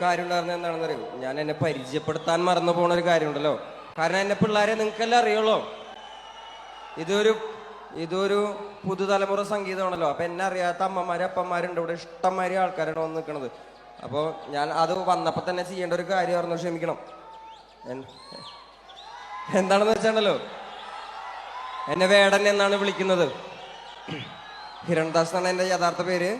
കാര്യം ഉണ്ടായിരുന്നത് എന്താണെന്നറിയോ, ഞാൻ എന്നെ പരിചയപ്പെടുത്താൻ മറന്നു പോണ ഒരു കാര്യമുണ്ടല്ലോ. കാരണം എന്നെ പിള്ളേരെ നിങ്ങൾക്കെല്ലാം അറിയുള്ളൂ. ഇതൊരു പുതുതലമുറ സംഗീതമാണല്ലോ. അപ്പൊ എന്നെ അറിയാത്ത അമ്മമാര് അപ്പന്മാരുണ്ട് ഇവിടെ, ഇഷ്ടംമാതിരി ആൾക്കാരാണ് വന്ന് നിൽക്കുന്നത്. അപ്പോൾ ഞാൻ അത് വന്നപ്പോൾ തന്നെ ചെയ്യേണ്ട ഒരു കാര്യമായിരുന്നു. ക്ഷമിക്കണം. എന്താണെന്ന് വെച്ചാണല്ലോ, എന്നെ വേടൻ എന്നാണ് വിളിക്കുന്നത്. ഹിരൺദാസ് എന്നാണ് എൻ്റെ യഥാർത്ഥ പേര്.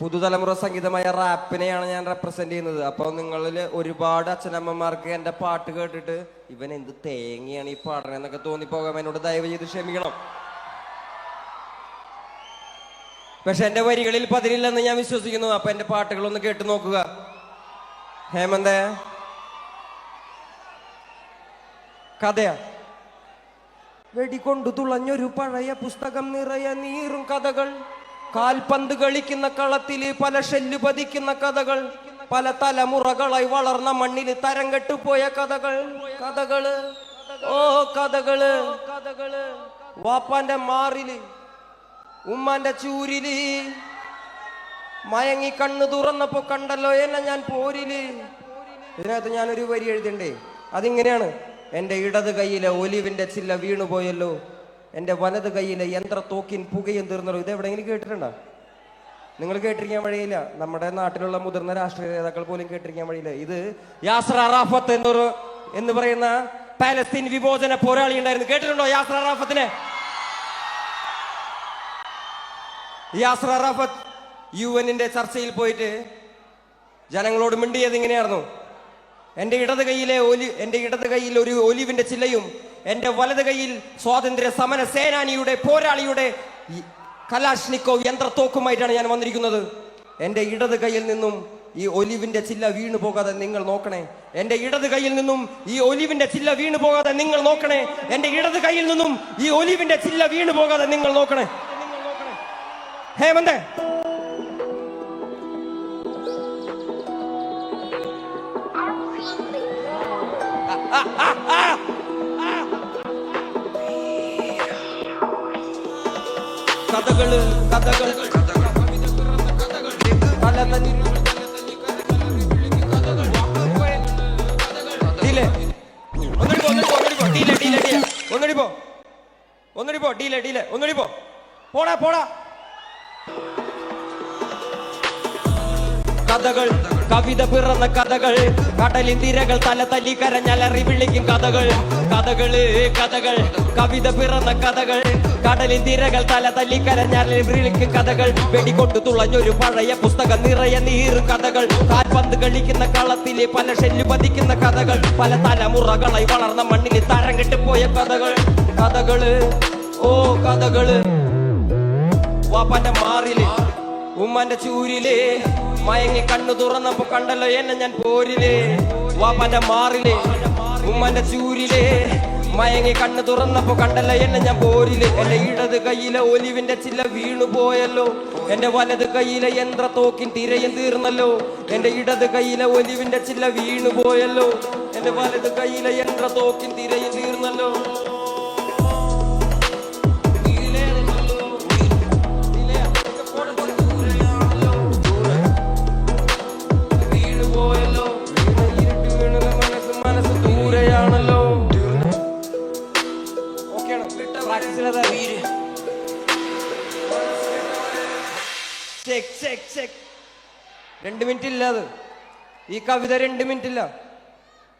പുതുതലമുറ സംഗീതമായ റാപ്പിനെയാണ് ഞാൻ റെപ്രസെന്റ് ചെയ്യുന്നത്. അപ്പോൾ നിങ്ങളിൽ ഒരുപാട് അച്ഛനമ്മമാർക്ക് എൻ്റെ പാട്ട് കേട്ടിട്ട് ഇവൻ എന്ത് തേങ്ങയാണ് ഈ പാടണെന്നൊക്കെ തോന്നിപ്പോകാം. എന്നോട് ദയവ് ചെയ്ത് ക്ഷമിക്കണം. പക്ഷെ എൻ്റെ വരികളിൽ പതിരില്ലെന്ന് ഞാൻ വിശ്വസിക്കുന്നു. അപ്പൊ എൻ്റെ പാട്ടുകളൊന്ന് കേട്ടു നോക്കുക. ഹേമന്തേ, കഥയാ. വെടികൊണ്ടു തുളഞ്ഞൊരു പഴയ പുസ്തകം നിറയെ നീറും കഥകൾ, കാൽപന്ത് കളിക്കുന്ന കളത്തില് പല ഷെല്ല് പതിക്കുന്ന കഥകൾ, പല തലമുറകളായി വളർന്ന മണ്ണില് തരം കെട്ടുപോയ കഥകള് ഓ കഥകള്. വാപ്പാന്റെ മാറില് ഉമ്മാന്റെ ചൂരില് മയങ്ങി കണ്ണു തുറന്നപ്പോ കണ്ടല്ലോ എന്നെ ഞാൻ പോരില്. ഇതിനകത്ത് ഞാനൊരു വരി എഴുതണ്ടേ? അതിങ്ങനെയാണ്: എൻ്റെ ഇടത് കൈയിലെ ഒലിവിന്റെ ചില്ല വീണുപോയല്ലോ, എൻ്റെ വലത് കൈയിലെ യന്ത്രത്തോക്കിൻ പുകയും തീർന്നല്ലോ. ഇത് എവിടെയെങ്കിലും കേട്ടിട്ടുണ്ടോ? നിങ്ങൾ കേട്ടിരിക്കാൻ വഴിയില്ല. നമ്മുടെ നാട്ടിലുള്ള മുതിർന്ന രാഷ്ട്രീയ നേതാക്കൾ പോലും കേട്ടിരിക്കാൻ വഴിയില്ല. ഇത് യാസർ അറാഫത്ത് എന്ന് പറയുന്ന പാലസ്തീൻ വിമോചന പോരാളി ഉണ്ടായിരുന്നു. കേട്ടിട്ടുണ്ടോ യാസർ അറാഫത്തിനെ? യാസർ അറാഫത്ത് UN-ന്റെ ചർച്ചയിൽ പോയിട്ട് ജനങ്ങളോട് മിണ്ടിയത് ഇങ്ങനെയായിരുന്നു: എൻ്റെ ഇടത് കൈയിൽ ഒരു ഒലിവിന്റെ ചില്ലയും എൻ്റെ വലത് കൈയിൽ സ്വാതന്ത്ര്യ സമര സേനാനിയുടെ പോരാളിയുടെ കലാഷ്നിക്കോവ് യന്ത്രത്തോക്കുമായിട്ടാണ് ഞാൻ വന്നിരിക്കുന്നത്. എൻ്റെ ഇടത് കൈയിൽ നിന്നും ഈ ഒലിവിന്റെ ചില്ല വീണു പോകാതെ നിങ്ങൾ നോക്കണേ. എൻ്റെ ഇടത് കൈയിൽ നിന്നും ഈ ഒലിവിന്റെ ചില്ല വീണു പോകാതെ നിങ്ങൾ നോക്കണേ. എൻ്റെ ഇടത് കൈയിൽ നിന്നും ഈ ഒലിവിന്റെ ചില്ല വീണു പോകാതെ നിങ്ങൾ നോക്കണേ. ഹേമന്തേ, കഥകള് ഒന്നടിപ്പോ പോടാ. കഥകൾ, കവിത പിറന്ന കഥകൾ, കടലിൻ തിരകൾ തല തല്ലി കരഞ്ഞലറി വിളിക്കും കഥകൾ. കവിത പിറന്ന കഥകൾ, കടലിൻ തിരകൾ തല തല്ലി കരഞ്ഞലറി വിളിക്കും കഥകൾ. വെടികൊണ്ടു തുളഞ്ഞൊരു പഴയ പുസ്തകം നിറയെ നീറും കഥകൾ, കാൽപന്ത് കളിക്കുന്ന കളത്തിലെ പല ഷെല്ല് പതിക്കുന്ന കഥകൾ, പല തലമുറകളായി വളർന്ന മണ്ണിൽ തരം കെട്ടുപോയ കഥകള് ഓ കഥകള്. വാപ്പാന്റെ മാറില് ഉമ്മാന്റെ ചൂരില് മയങ്ങി കണ്ണു തുറന്നപ്പോ കണ്ടല്ലോ എന്നെ ഞാൻ പോരില്. വാപ്പാന്റെ മാറില് ഉമ്മാന്റെ ചൂരില് മയങ്ങി കണ്ണു തുറന്നപ്പോ കണ്ടല്ലോ എന്നെ ഞാൻ പോരില്. എന്റെ ഇടത് കൈയിലെ ഒലിവിന്റെ ചില്ല വീണുപോയല്ലോ, എന്റെ വലത് കൈയിലെ യന്ത്രത്തോക്കിൻ തിരയും തീർന്നല്ലോ. എന്റെ ഇടത് കൈയിലെ ഒലിവിന്റെ ചില്ല വീണുപോയല്ലോ, എന്റെ വലത് കൈയിലെ യന്ത്രത്തോക്കിൻ തിരയും തീർന്നല്ലോ. രണ്ട് മിനിറ്റ് ഇല്ല അത്. ഈ കവിത 2 മിനിറ്റ് ഇല്ല.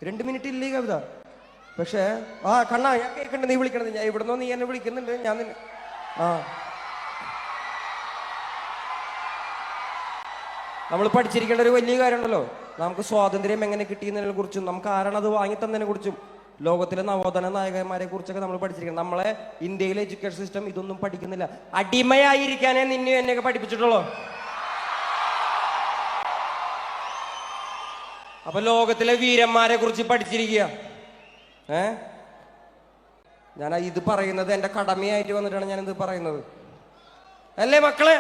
2 മിനിറ്റ് ഇല്ല ഈ കവിത. പക്ഷേ കണ്ണാ, ഞാൻ കേൾക്കണ്ട നീ വിളിക്കണത്. ഞാൻ ഇവിടുന്നോ നീ എന്നെ വിളിക്കുന്നുണ്ട്. ഞാൻ നമ്മൾ പഠിച്ചിരിക്കേണ്ട ഒരു വലിയ കാര്യമുണ്ടല്ലോ. നമുക്ക് സ്വാതന്ത്ര്യം എങ്ങനെ കിട്ടിയെന്നതിനെ കുറിച്ചും നമുക്ക് ആരാണ് അത് വാങ്ങി തന്നതിനെ കുറിച്ചും ലോകത്തിലെ നവോത്ഥാന നായകന്മാരെ കുറിച്ചൊക്കെ നമ്മൾ പഠിച്ചിരിക്കണം. നമ്മളെ ഇന്ത്യയിലെ എഡ്യൂക്കേഷൻ സിസ്റ്റം ഇതൊന്നും പഠിക്കുന്നില്ല. അടിമയായിരിക്കാനേ നിന്നെ എന്നെയൊക്കെ പഠിപ്പിച്ചിട്ടുള്ളൂ. അപ്പൊ ലോകത്തിലെ വീരന്മാരെ കുറിച്ച് പഠിച്ചിരിക്കുക. ഞാൻ ഇത് പറയുന്നത് എൻ്റെ കടമയായിട്ട് വന്നിട്ടാണ് ഞാനിത് പറയുന്നത്, അല്ലേ മക്കളെ?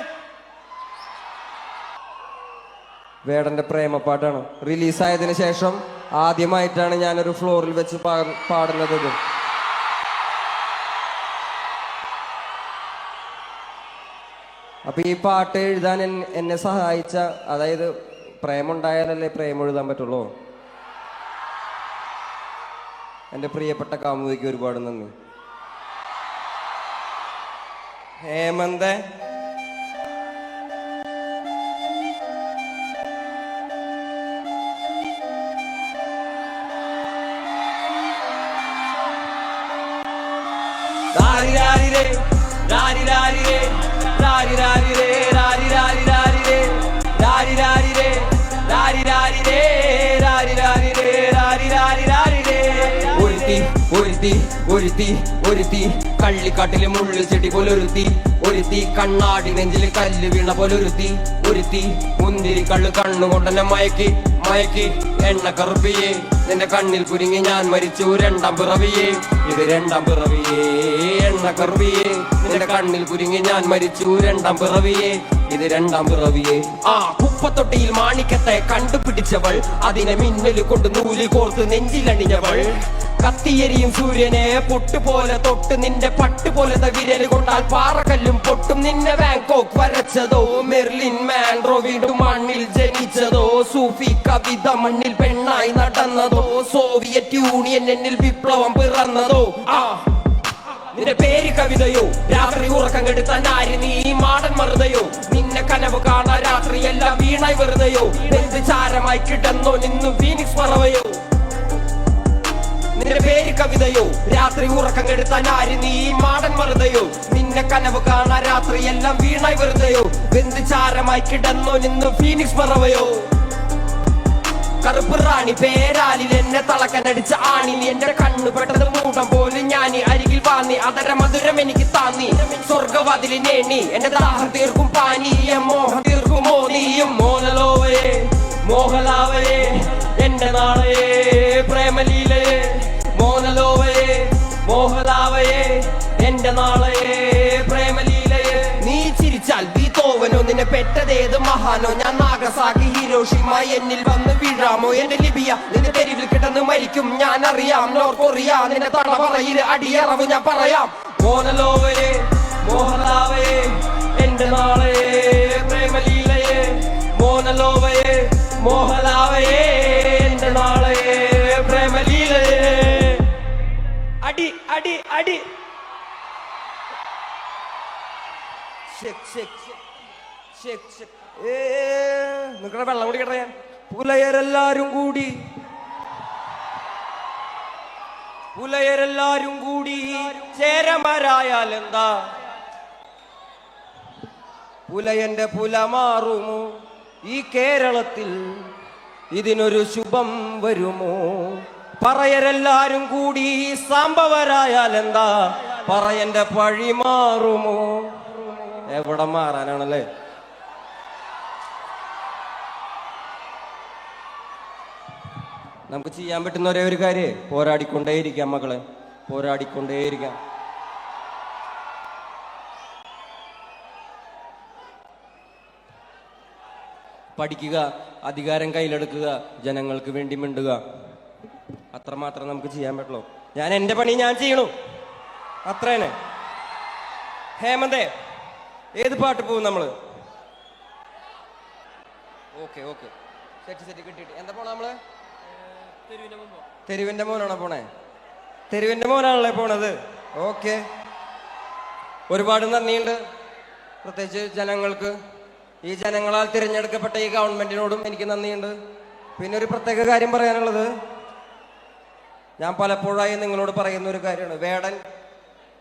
വേടന്റെ പ്രേമപ്പാട്ടാണ്. റിലീസായതിനു ശേഷം ആദ്യമായിട്ടാണ് ഞാനൊരു ഫ്ലോറിൽ വെച്ച് പാടുന്നത്. അപ്പൊ ഈ പാട്ട് എഴുതാൻ എന്നെ സഹായിച്ച, അതായത് പ്രേമുണ്ടായാലല്ലേ പ്രേമം എഴുതാൻ പറ്റുള്ളൂ. എൻ്റെ പ്രിയപ്പെട്ട കാമുകിക്ക് ഒരുപാട് നന്ദി. ഹേമന്ത് രാരി രാരി രേ രാരി രാരി രേ രാരി രാരി രേ രാരി രാരി രാരി രേ രാരി രാരി രേ രാരി രാരി രേ രാരി രാരി രേ രാരി രാരി രാരി രേ. ഒരുത്തി ഒരുത്തി ഒരുത്തി ഒരുത്തി കള്ളിക്കാട്ടിലെ മുള്ളിൽ ചെടി പോലൊരുത്തി ഒരുത്തി കണ്ണാടി നെഞ്ചിൽ കല്ല് വീണ പോലൊരുത്തി ഒരുത്തി മുന്തിരി കള്ള് കണ്ണുകൊണ്ടെന്നെ മയക്കി മയക്കി എണ്ണ കറുപ്പിയേ നിന്റെ കണ്ണിൽ കുരുങ്ങി ഞാൻ മരിച്ചു രണ്ടാം പിറവിയേ ഇത് രണ്ടാം പിറവിയേ എണ്ണ കറുപ്പിയേ നിന്റെ കണ്ണിൽ കുരുങ്ങി ഞാൻ മരിച്ചു രണ്ടാം പിറവിയേ ഇത് രണ്ടാം പിറവിയേ. ആ കുപ്പത്തൊട്ടിയിൽ മാണിക്കത്തെ കണ്ടുപിടിച്ചവൾ അതിനെ മിന്നല് കൊണ്ട് നൂല് കോർത്ത് നെഞ്ചിലണിഞ്ഞവൾ കത്തിയെരിയും സൂര്യനെ പൊട്ടുപോലെ തൊട്ട് നിന്റെ പട്ടുപോലത്തെ വിരല് കൊണ്ടാൽ പാറകല്ലും പൊട്ടും നിന്നെ ബാങ്കോക്ക് വരച്ചതോ മെർലിൻ മാൻഡ്രോ വീണ്ടും മണ്ണിൽ ജനിച്ചതോ സൂഫി കവിത മണ്ണിൽ പെണ്ണായി നടന്നതോ സോവിയറ്റ് യൂണിയൻ എന്നിൽ വിപ്ലവം പിറന്നതോ. ആ നിന്റെ പേര് കവിതയോ രാത്രി ഉറക്കം കെടുത്താൻ ആര് നീ മാടൻ മറുതയോ നിന്നെ കനവ് കാണാൻ രാത്രി എല്ലാം വീണായി വെറുതെയോ എന്ത് ചാരമായി കിടന്നോ നിന്നു ഫീനിക്സ് പറവയോ. നിന്റെ പേര് കവിതയോ രാത്രി ഉറക്കം കെടുത്താൻ ആര് നീ മാടൻ മറുതയോ നിന്നെ കനവ് കാണാൻ രാത്രി എല്ലാം വീണായി വെറുതെയോ എന്ത് ചാരമായി കിടന്നോ നിന്നു ഫീനിക്സ് പറവയോ. കറുപ്പ് റാണി പേരാലിൽ എന്നെ തളക്കനടിച്ച ആണി നീ എന്റെ കണ്ണു പെട്ടത് മൂടം പോലും ഞാൻ അരികിൽ വാന്നി അതര മധുരം എനിക്ക് താന്നി സ്വർഗവാതിലി നേണി എന്റെ ദാഹം തീർക്കും പാനി മോഹം തീർക്കുമോ നീയും മോഹലോവയെ മോഹലാവയെ എന്റെ നാളയെ പ്രേമലീലയെ മോഹലോവയെ മോഹലാവയെ എന്റെ നാളയെ പ്രേമലീലയെ. നീ ചിരിച്ചാൽ ബീതോവനോ നിന്നെ പെട്ടതേത് മഹാനോ ഞാൻ നാഗസാക്കി ഹിരോഷിമ എന്നിൽ വന്ന് വീഴാമോ എന്റെ ലിബിയ നിന്റെ തെരുവിൽ കിടന്ന് മരിക്കും ഞാൻ അറിയാം നോർത്ത് കൊറിയ നിന്റെ തടവറയിൽ അടിയറവ് ഞാൻ പറയാം. മോഹലോവയെ മോഹലാവയെ എന്റെ നാളയെ പ്രേമലീലയെ മോഹലോവയെ മോഹലാവയെ എന്റെ നാളയെ പ്രേമലീലയെ. അടി അടി അടി നിങ്ങളുടെ വെള്ളം കൂടി കിട്ടാൻ പുലയരെല്ലാരും കൂടി പുലയരെല്ലാരും കൂടി ചേരമരായാൽ എന്താ പുലയന്റെ പുല മാറുമോ ഈ കേരളത്തിൽ ഇതിനൊരു ശുഭം വരുമോ പറയരെല്ലാരും കൂടി സംഭവരായാൽ എന്താ പറയന്റെ പഴി മാറുമോ. എവിടെ മാറാനാണല്ലേ. നമുക്ക് ചെയ്യാൻ പറ്റുന്ന ഒരേ ഒരു കാര്യം പോരാടിക്കൊണ്ടേയിരിക്കാം മക്കളെ പോരാടിക്കൊണ്ടേയിരിക്കാം. പഠിക്കുക അധികാരം കയ്യിലെടുക്കുക ജനങ്ങൾക്ക് വേണ്ടി മിണ്ടുക അത്രമാത്രം നമുക്ക് ചെയ്യാൻ പറ്റുള്ളൂ. ഞാൻ എന്റെ പണി ഞാൻ ചെയ്യണു അത്രേനെ. ഹേമന്തേ ഏത് പാട്ട് പോകും നമ്മള്? ഓക്കെ ഓക്കെ സെറ്റ് കിട്ടിയിട്ട് എന്താ പോണ നമ്മള്? തെരുവിന്റെ മോനാണോ പോണേ? തെരുവിന്റെ മോനാണല്ലേ പോണത്. ഓക്കെ ഒരുപാട് നന്ദിയുണ്ട് പ്രത്യേകിച്ച് ജനങ്ങൾക്ക്. ഈ ജനങ്ങളാൽ തിരഞ്ഞെടുക്കപ്പെട്ട ഈ ഗവൺമെന്റിനോടും എനിക്ക് നന്ദിയുണ്ട്. പിന്നെ ഒരു പ്രത്യേക കാര്യം പറയാനുള്ളത് ഞാൻ പലപ്പോഴായി നിങ്ങളോട് പറയുന്ന ഒരു കാര്യമാണ്. വേടൻ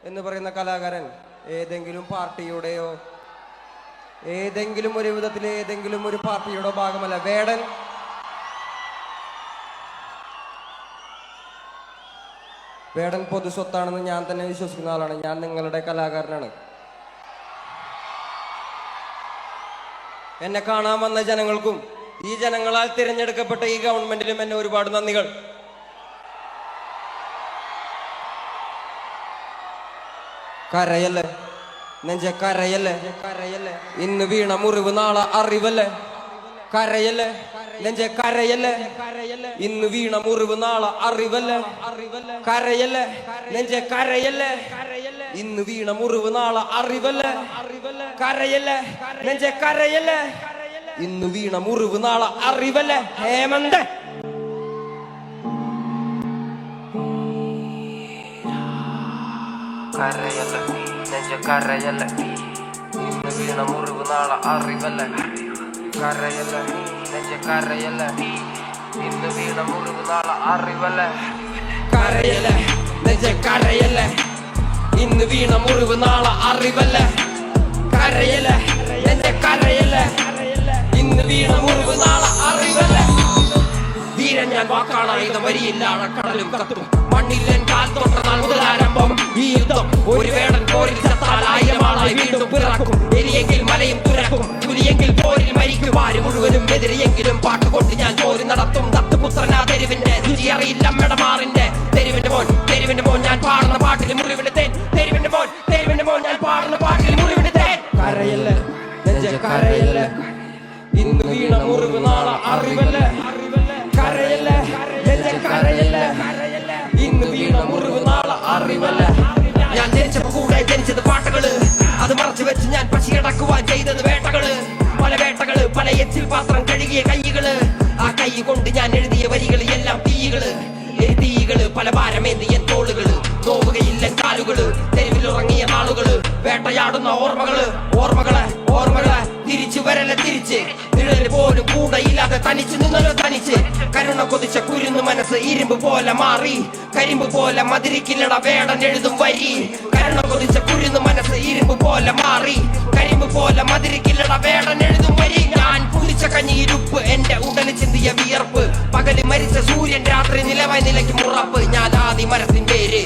എന്ന് പറയുന്ന കലാകാരൻ ഏതെങ്കിലും പാർട്ടിയുടെയോ ഏതെങ്കിലും ഒരു വിധത്തിലെ ഏതെങ്കിലും ഒരു പാർട്ടിയുടെ ഭാഗമല്ല. വേടൻ പൊതു സ്വത്താണെന്ന് ഞാൻ തന്നെ വിശ്വസിക്കുന്ന ആളാണ്. ഞാൻ നിങ്ങളുടെ കലാകാരനാണ്. എന്നെ കാണാൻ വന്ന ജനങ്ങൾക്കും ഈ ജനങ്ങളാൽ തിരഞ്ഞെടുക്കപ്പെട്ട ഈ ഗവൺമെന്റിലും എന്നെ ഒരുപാട് നന്ദികൾ. കരയല്ലേ നെഞ്ച കരയല്ലേ ഇന്ന് വീണ മുറിവ് നാളെ അറിവല്ലേ. കരയല്ലേ നെഞ്ച കരയല്ലേ ഇന്ന് വീണ മുറിവ് നാളെ അറിവല്ലേ. കരയല്ലേ നെഞ്ച കരയല്ലേ ഇന്ന് വീണ മുറിവ് നാളെ അറിവല്ലേ. കരയല്ലേ നെഞ്ച കരയല്ലേ ഇന്ന് വീണ മുറിവ് നാളെ അറിവല്ലേ ഹേമന്ത്. കരയല്ല നെഞ്ച കരയല്ല ഇന്ന് വീണ മുറിവ് നാളെ അറിവല്ല. കരയല്ല നെഞ്ച കരയല്ല ഇന്ന് വീണ മുറിവ് നാളെ അറിവല്ല. കരയല്ലേ നെഞ്ച കരയല്ലേ ഇന്ന് വീണ മുറിവ് നാളെ അറിവല്ലേ. കരയല്ലേ നെഞ്ച കരയല്ലേ ഇന്ന് വീണ മുറിവ് നാളെ അറിവല്ലേ. ധീരൻ ഞാൻ വാക്കാണായുധം വരിയില്ലാണ് കടലും കത്തും മണ്ണില്ലൻ കാൽ തൊട്ടനാൾ മുതലാരംഭം ഈ യുദ്ധം. ഒരു വേടൻ പോരിൽ ചത്താൽ ആയിരമാളായി വീണ്ടും പിറക്കും. എരിയെങ്കിൽ മലയും തുരക്കും തുലിയെങ്കിൽ പോരിൽ മരിക്കും. ആര് മുഴുവനും എതിരെയെങ്കിലും പാട്ടുകൊണ്ട് ഞാൻ പോരി നടത്തും. ദത്തുപുത്രനാ തെരുവിന്റെ രുചി അറിയില്ല മെടമാറിന്റെ. തെരുവിന്റെ മോൻ ഞാൻ പാടുന്ന പാട്ടിൽ മുറിവിന്റെ തേൻ. തെരുവിന്റെ മോൻ ഞാൻ പാടുന്ന പാട്ടിൽ മുറിവിന്റെ തേൻ. കരയല്ലേ നെഞ്ച കരയല്ലേ ഇന്ന് വീണ മുറിവ് നാളെ അറിവല്ലേ. കരയല്ലേ നെഞ്ച കരയല്ലേ ഇന്ന് വീണ മുറിവ് നാളെ അറിവല്ലേ. ഞാൻ ജനിച്ചപ്പോ കൂടെ ജനിച്ചത് പാട്ടുകള്. അത് മറച്ചു വെച്ച് ഞാൻ പശിയടക്കുവാൻ ചെയ്തത് വേട്ടകള്. പല വേട്ടകള് പല എച്ചിൽ പാത്രം കഴുകിയ കൈകള്. ആ കൈ കൊണ്ട് ഞാൻ എഴുതിയ വരികള് എല്ലാം തീകള്. പല ഭാരമേന്തിയ തോളുകള്. നോവുകയില്ല കാലുകള്. തെരുവിലുറങ്ങിയ നാളുകള്. വേട്ടയാടുന്ന ഓർമ്മകളെ തിരിച്ചു വരല്ലേ തിരിച്ച്. നിഴല് പോലും കൂടെ ഇല്ലാതെ തനിച്ച് നിന്നല്ലോ തനിച്ച്. കരുണ കൊതിച്ച കുരുന്നു മനസ്സ് ഇരുമ്പ് പോലെ മാറി. കരിമ്പ് പോലെ മതിരിക്കില്ലട വേടൻ എഴുതും വരി. കരുണ കൊതിച്ച കുരുന്നു മനസ്സ് ഇരുമ്പ് പോലെ മാറി. കരിമ്പ് പോലെ മതിരിക്കില്ലട വേടൻ എഴുതും വരി. ഞാൻ കുതിച്ച കഞ്ഞിയിരുപ്പ് എന്റെ ഉടല് ചിന്തിയ വിയർപ്പ്. പകല് മരിച്ച സൂര്യൻ രാത്രി നിലവായി നിലയ്ക്ക് മുറപ്പ്. ഞാൻ ആദി മരത്തിൻ പേര്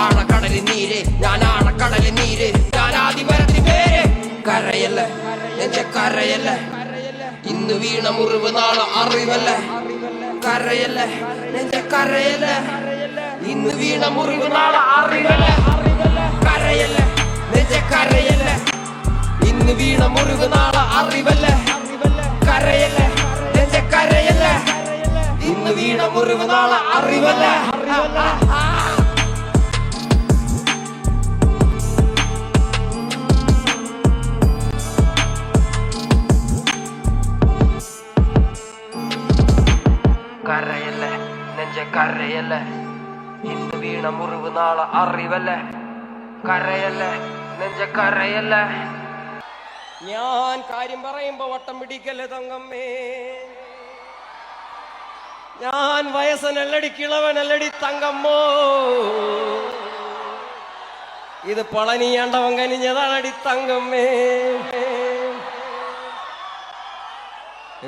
ആഴക്കടലിൻ നീര്. ഞാൻ ആഴക്കടലിൻ നീര് ഞാൻ ആദി മരത്തിൻ പേര്. കരയല്ലേ നെഞ്ച കരയല്ലേ ഇന്ന് വീണ മുറിവ് നാളെ അറിവല്ലേ. കരയല്ലേ നെഞ്ച കരയല്ലേ ഇന്ന് വീണ മുറിവ് നാളെ അറിവല്ലേ. കരയല്ലേ നെഞ്ച കരയല്ലേ ഇന്ന് വീണ മുറിവ് നാളെ അറിവല്ലേ. കരയല്ലേ നെഞ്ച കരയല്ലേ ഇന്ന് വീണ മുറിവ് നാളെ അറിവല്ലേ. കരയല്ലേ നെഞ്ച കരയല്ലേ ഇന്ന് വീണ മുറിവ് നാളെ അറിവല്ലേ. കരയല്ലേ നെഞ്ച കരയല്ലേ. ഞാൻ കാര്യം പറയുമ്പോ വട്ടം പിടിക്കല്ലേ തങ്കമ്മേ. ഞാൻ വയസ്സനല്ലടി കിളവനല്ലടി തങ്കമ്മോ. ഇത് പളനിയാണ്ടവൻ കനിഞ്ഞതാണടി തങ്കമ്മേ.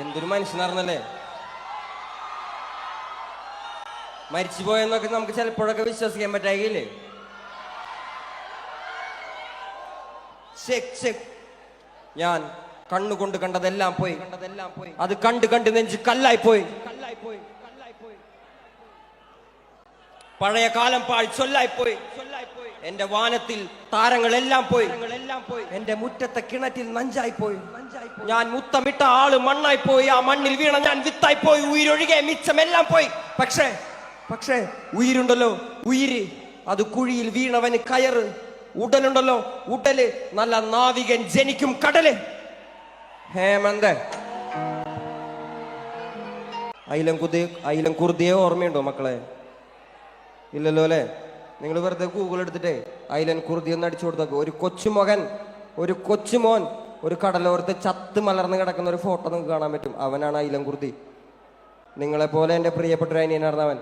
എന്തൊരു മനുഷ്യനാർന്നല്ലേ. മരിച്ചുപോയെന്നൊക്കെ നമുക്ക് ചിലപ്പോഴൊക്കെ വിശ്വസിക്കാൻ പറ്റാകില്ലേ. ഞാൻ കണ്ണുകൊണ്ട് കണ്ടതെല്ലാം പോയി. അത് കണ്ട് നെഞ്ച് കല്ലായി പോയി. പഴയ കാലം പാഴ് ചൊല്ലായി പോയി. എന്റെ വാനത്തിൽ താരങ്ങളെല്ലാം പോയി. എന്റെ മുറ്റത്തെ കിണറ്റിൽ നഞ്ചായി പോയി. ഞാൻ മുത്തമിട്ട ആള് മണ്ണായി പോയി. ആ മണ്ണിൽ വീണ ഞാൻ വിത്തായി പോയി. ഉയിരൊഴികെ മിച്ചമെല്ലാം പോയി. പക്ഷേ ഉയിരുണ്ടല്ലോ ഉയിര്. അത് കുഴിയിൽ വീണവന് കയറ്. ഉടലുണ്ടല്ലോ ഉടല്. നല്ല നാവികൻ ജനിക്കും കടല്. ഹേമന്ത് അയിലം കുർദിയെ ഓർമ്മയുണ്ടോ മക്കളെ? ഇല്ലല്ലോ അല്ലെ. നിങ്ങൾ വെറുതെ ഗൂഗിൾ എടുത്തിട്ടേ അയിലൻ കുർദി ഒന്ന് അടിച്ചു കൊടുത്തേക്ക്. ഒരു കൊച്ചുമോൻ ഒരു കടലോരത്ത് ചത്ത് മലർന്ന് കിടക്കുന്ന ഒരു ഫോട്ടോ നിങ്ങൾക്ക് കാണാൻ പറ്റും. അവനാണ് അയിലൻ കുർദി. നിങ്ങളെപ്പോലെ എൻ്റെ പ്രിയപ്പെട്ട ഒരു അനിയനായിരുന്നവൻ.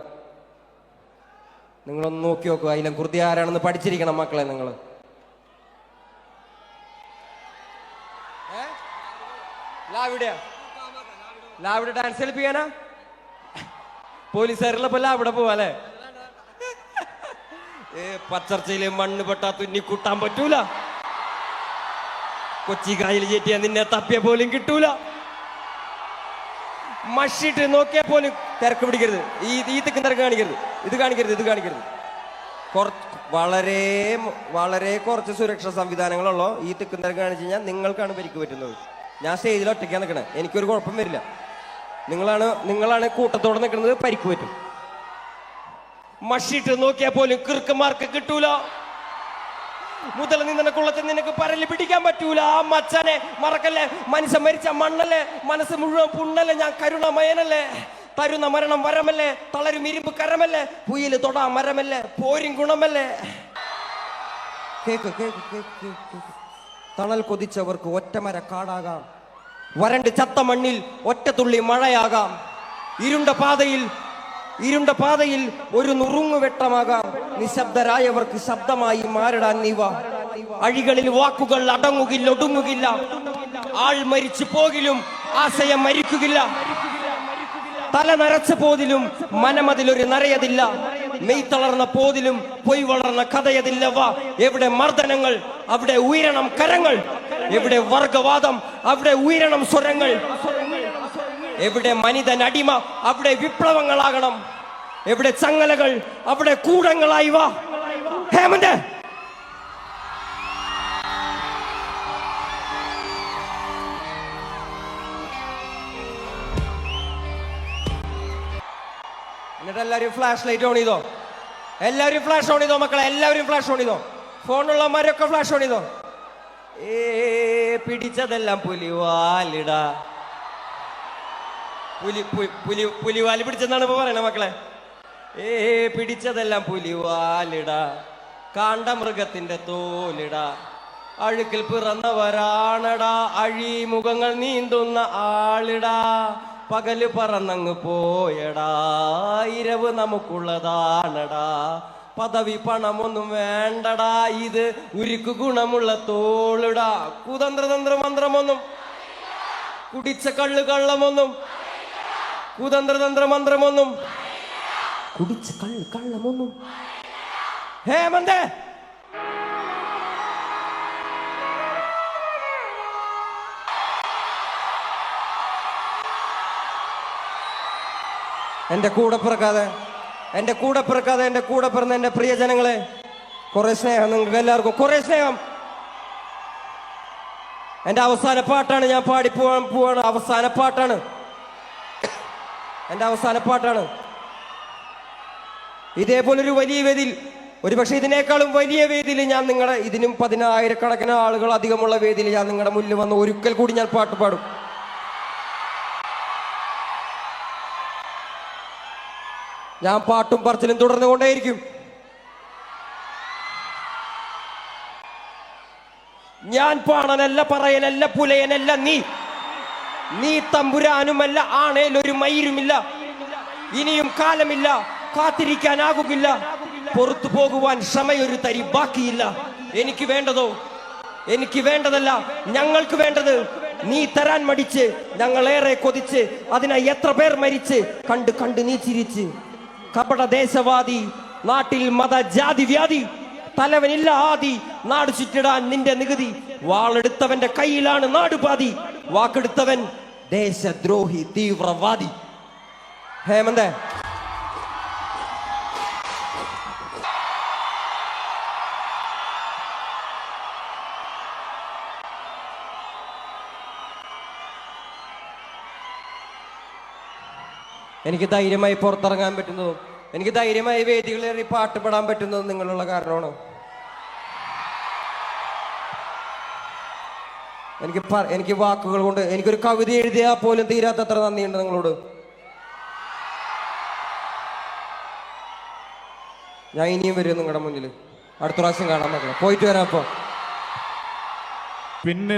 നിങ്ങളൊന്ന് നോക്കി നോക്കുക. അയിലൻ കുർദി ആരാണെന്ന് പഠിച്ചിരിക്കണം മക്കളെ. നിങ്ങൾ ലാവിടെ ഡാൻസ് കളിപ്പിക്കാനാ പോലീസുകാരുള്ളപ്പോ ലാവിടെ പോവാല്ലേ. പച്ചർച്ചയില് മണ്ണ് പെട്ടാ തുന്നി കൂട്ടാൻ പറ്റൂല. കൊച്ചി കായൽ ചേറ്റിയാ നിന്നെ തപ്പിയ പോലും കിട്ടൂല. മഷിട്ട് നോക്കിയാ പോലും തിരക്ക് പിടിക്കരുത്. ഈ തിക്കും തിരക്ക് കാണിക്കരുത്. ഇത് കാണിക്കരുത്. വളരെ വളരെ കുറച്ച് സുരക്ഷാ സംവിധാനങ്ങളുള്ളൂ. ഈ തിക്കും തിരക്ക് കാണിച്ചു കഴിഞ്ഞാൽ നിങ്ങൾക്കാണ് പരിക്ക് പറ്റുന്നത്. ഞാൻ സ്റ്റേജിൽ ഒറ്റയ്ക്കാണ് നിൽക്കണേ. എനിക്കൊരു കുഴപ്പം വരില്ല. നിങ്ങളാണ് കൂട്ടത്തോടെ നിൽക്കുന്നത്. പരിക്ക് പറ്റും. മഷിട്ട് നോക്കിയാൽ പോലും കിറുക്കന്മാർക്ക് കിട്ടൂല. മുതൽ നിന്നെ കുളത്തിൽ നിനക്ക് പരല് പിടിക്കാൻ പറ്റൂല. ആ മച്ചനെ മറക്കല്ലേ. മനുഷ്യൻ മരിച്ച മണ്ണല്ലേ, മനസ്സ് മുഴുവൻ പുണ്ണല്ലേ. ഞാൻ കരുണമയനല്ലേ. തരുന്ന മരണം വരമല്ലേ, തളരും ഇരുമ്പ് കരമല്ലേ, പുയല് തൊടാ മരമല്ലേ, പോരും ഗുണമല്ലേ. കേക്ക് കേക്ക് കേക്ക് കേക്ക്. തണൽ കൊതിച്ചവർക്ക് ഒറ്റമര കാടാകാം. വരണ്ട് ചത്ത മണ്ണിൽ ഒറ്റത്തുള്ളി മഴയാകാം. ഇരുണ്ട പാതയിൽ ഒരു നുറുങ്ങുവെട്ടമാകാം. നിശബ്ദരായവർക്ക് ശബ്ദമായി മാറിടാൻ നീവ. അഴികളിൽ വാക്കുകൾ അടങ്ങുകില്ല, ഒടുങ്ങുകില്ല. ആൾ മരിച്ചു പോകിലും ആശയം മരിക്കുകില്ല. തല നരച്ച പോതിലും മനമതിലൊരു നരയതില്ല. മെയ് തളർന്ന പോതിലും പൊയ് വളർന്ന കഥയതില്ല. വാ, എവിടെ മർദ്ദനങ്ങൾ അവിടെ ഉയരണം കരങ്ങൾ. എവിടെ വർഗവാദം അവിടെ ഉയരണം സ്വരങ്ങൾ. എവിടെ മനിതൻ അടിമ അവിടെ വിപ്ലവങ്ങളാകണം. എവിടെ ചങ്ങലകൾ അവിടെ കൂടങ്ങളായി വാ. ഹേമന്ത്, എന്നിട്ട് എല്ലാവരും ഫ്ലാഷ് ലൈറ്റ് ഓൺ ചെയ്തോ. എല്ലാവരും ഫ്ലാഷ് ഓൺ ചെയ്തോ മക്കളെ. എല്ലാവരും ഫ്ലാഷ് ഓൺ ചെയ്തോ. ഫോണുള്ളമാരൊക്കെ ഫ്ലാഷ് ഓൺ ചെയ്തോ. പിടിച്ചതെല്ലാം പുലിവാലിടാ. പുലിവാല് പിടിച്ചെന്നാണ് ഇപ്പൊ പറയണേ മക്കളെ. പിടിച്ചതെല്ലാം പുലിവാലിടാ. കാണ്ടമൃഗത്തിന്റെ തോലിടാ. അഴുക്കിൽ പിറന്നവരാണടാ. അഴിമുഖങ്ങൾ നീന്തുന്ന ആളിടാ. പകല് പറന്നങ്ങ് പോയടാ. ഇരവ് നമുക്കുള്ളതാണടാ. പദവി പണമൊന്നും വേണ്ടടാ. ഇത് ഉരുക്കു ഗുണമുള്ള തോളിടാ. കുതന്ത്രതന്ത്ര മന്ത്രമൊന്നും കുടിച്ച കള്ളു കള്ളമൊന്നും കുതന്ത്രതന്ത്ര മന്ത്രമൊന്നും കുടിച്ച കള്ളു കള്ളമൊന്നും. ഹേമന്തേ, എന്റെ കൂടെ പിറക്കാതെ എന്റെ കൂടെ പിറന്ന എന്റെ പ്രിയജനങ്ങളെ, കുറെ സ്നേഹം നിങ്ങൾക്ക് എല്ലാവർക്കും, കുറെ സ്നേഹം. എന്റെ അവസാന പാട്ടാണ് ഞാൻ പോവാണ്. അവസാന പാട്ടാണ് എന്റെ അവസാന പാട്ടാണ്. ഇതേപോലൊരു വലിയ വേദിയിൽ, ഒരുപക്ഷെ ഇതിനേക്കാളും വലിയ വേദിയിൽ ഞാൻ നിങ്ങളുടെ, ഇതിനും 10,000-കണക്കിന് ആളുകൾ അധികമുള്ള വേദിയിൽ ഞാൻ നിങ്ങളുടെ മുന്നിൽ വന്ന് ഒരിക്കൽ കൂടി ഞാൻ പാട്ട് പാടും. ഞാൻ പാട്ടും പറച്ചിലും തുടർന്നുകൊണ്ടേയിരിക്കും. ഞാൻ പാണനല്ല, പറയനല്ല, പുലയനല്ല. നീ തമ്പുരാനുമല്ല, ആണേലൊരു മയിരുമില്ല. ഇനിയും കാലമില്ല, കാത്തിരിക്കാനാകുകില്ല. പുറത്തു പോകുവാൻ ക്ഷമയൊരു തരി ബാക്കിയില്ല. എനിക്ക് വേണ്ടതോ, എനിക്ക് വേണ്ടതല്ല, ഞങ്ങൾക്ക് വേണ്ടത് നീ തരാൻ മടിച്ച്, ഞങ്ങളേറെ കൊതിച്ച്, അതിനായി എത്ര പേർ മരിച്ച്. കണ്ട് നീ ചിരിച്ച്. കപട ദേശവാദി, നാട്ടിൽ മത ജാതി വ്യാധി. തലവനില്ല ആദി, നാട് ചുറ്റിടാൻ നിന്റെ നികുതി. വാളെടുത്തവന്റെ കയ്യിലാണ് നാടുപാതി. വാക്കെടുത്തവൻ ദേശദ്രോഹി തീവ്രവാദി. ഹേമന്തേ, എനിക്ക് ധൈര്യമായി പുറത്തിറങ്ങാൻ പറ്റുന്നതും എനിക്ക് ധൈര്യമായി വേദികളേറി പാട്ട് പാടാൻ പറ്റുന്നതും നിങ്ങളുള്ള കാരണമാണ്. എനിക്ക് വാക്കുകൾ കൊണ്ട്, എനിക്കൊരു കവിത എഴുതിയാൽ പോലും തീരാത്തത്ര നന്ദിയുണ്ട് നിങ്ങളോട്. ഞാൻ ഇനിയും വരും നിങ്ങളുടെ മുന്നിൽ. അടുത്ത പ്രാവശ്യം കാണാൻ പറ്റില്ല. പോയിട്ട് വരാം. അപ്പൊ പിന്നെ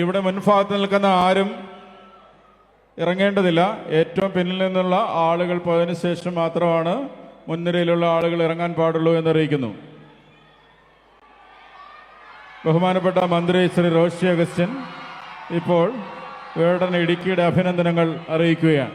ഇവിടെ മുൻഭാഗത്ത് നിൽക്കുന്ന ആരും ഇറങ്ങേണ്ടതില്ല. ഏറ്റവും പിന്നിൽ നിന്നുള്ള ആളുകൾ പോയതിനു ശേഷം മാത്രമാണ് മുൻനിരയിലുള്ള ആളുകൾ ഇറങ്ങാൻ പാടുള്ളൂ എന്നറിയിക്കുന്നു. ബഹുമാനപ്പെട്ട മന്ത്രി ശ്രീ റോഷി അഗസ്റ്റിൻ ഇപ്പോൾ വേടൻ ഇടുക്കിയുടെ അഭിനന്ദനങ്ങൾ അറിയിക്കുകയാണ്.